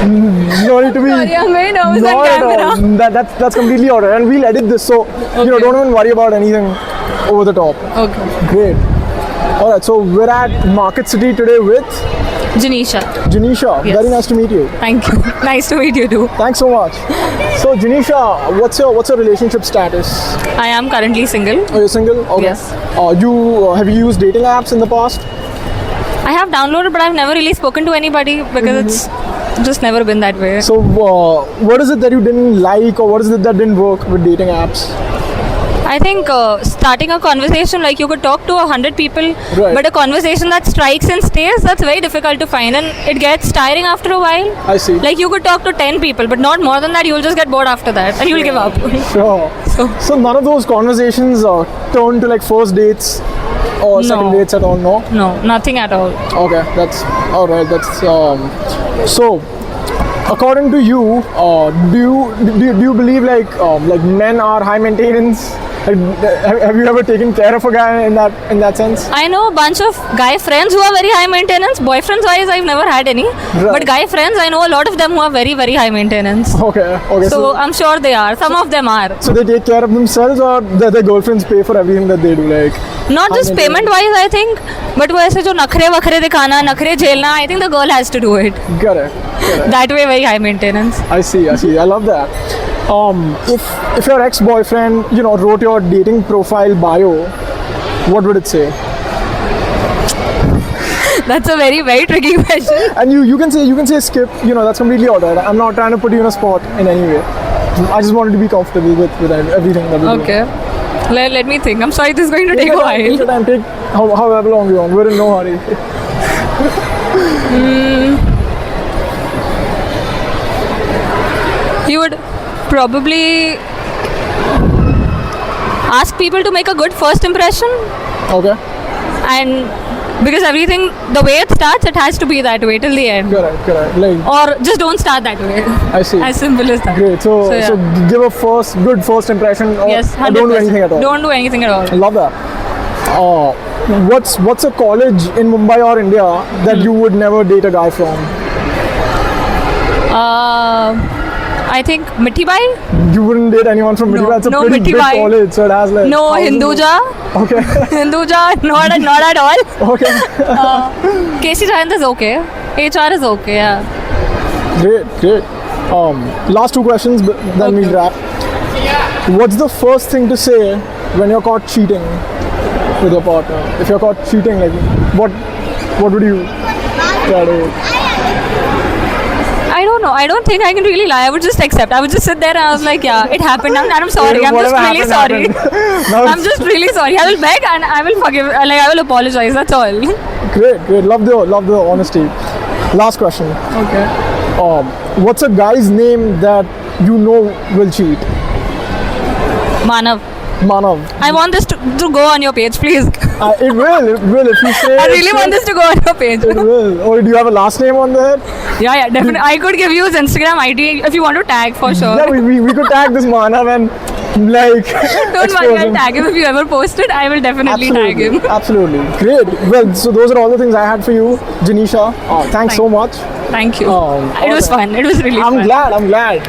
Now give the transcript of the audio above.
No need to be. Sorry, I'm very nervous Not on at all. camera. That's completely alright, and we'll edit this, so Okay. don't even worry about anything over the top. Okay. Great. All right, so we're at Market City today with Janisha. Janisha. Yes. Very nice to meet you. Thank you. Nice to meet you too. Thanks so much. So Janisha, what's your relationship status? I am currently single. Are you single? Okay. Yes. Have you used dating apps in the past? I have downloaded, but I've never really spoken to anybody because it's just never been that way. So what is it that you didn't like, or what is it that didn't work with dating apps? I think starting a conversation, like you could talk to 100 people, Right. but a conversation that strikes and stays, that's very difficult to find, and it gets tiring after a while. I see. Like you could talk to 10 people, but not more than that. You'll just get bored after that, and you'll give up. Sure. So- So none of those conversations turn to like first dates or second No. dates at all, no? No, nothing at all. Okay, that's all right. That's so. According to you, do you believe like men are high maintenance? Like, have you ever taken care of a guy in that sense? I know a bunch of guy friends who are very high maintenance. Boyfriends wise, I've never had any. But guy friends, I know a lot of them who are very, very high maintenance. Okay. So I'm sure they are. Some of them are. So they take care of themselves, or their girlfriends pay for everything that they do, like. Not high just maintenance. payment wise, I think, but वो ऐसे जो नखरे वखरे दिखाना, नखरे झेलना, I think the girl has to do it. Correct. That way, very high maintenance. I see. I love that. If your ex-boyfriend, wrote your dating profile bio, what would it say? That's a very, very tricky question. And you can say skip. That's completely alright. I'm not trying to put you in a spot in any way. I just wanted to be comfortable with everything that we do. Okay. Let me think. I'm sorry, this is going to take a Take your while. time. Take however long you want. We're in no hurry. You would probably ask people to make a good first impression, Okay. and because everything, the way it starts, it has to be that way till the end. Correct. Like, Or just don't start that way. I see. As simple as that. Great. So yeah. give a good first impression, or, Yes, or don't do 100%. anything at all. Don't do anything at all. I love that. What's a college in Mumbai or India that you would never date a guy from? I think Mithibai? You wouldn't date anyone from Mithibai. It's a no, pretty big Mithibai. college, so it has like. No, thousands of- Hinduja. Okay. Hinduja, not at all. Okay. KC Jayant is okay. HR is okay, yeah. Great. Last two questions, but then we wrap. What's the first thing to say when you're caught cheating with your partner? If you're caught cheating, like what would you try to? I don't know. I don't think I can really lie. I would just accept. I would just sit there and I was like, yeah, it happened. And I'm sorry. I'm just Whatever really sorry. happened. Now I'm just really sorry. I will beg and I will forgive. Like, I will apologize. That's all. Great. Love the honesty. Last question. Okay. What's a guy's name that you know will cheat? Manav, Manav. I want this to go on your page, please. It will. If you say I really want this to go on your page. It will. Or do you have a last name on there? Yeah, definitely. I could give you his Instagram ID if you want to tag for sure. Yeah, we could tag this Manav and like. Don't expose worry, I'll him. tag him if you ever post it. I will definitely tag him. Absolutely. Great. Well, so those are all the things I had for you, Janisha. Thanks so much. Thank you. Oh, It was okay. fun. It was really fun. I'm glad.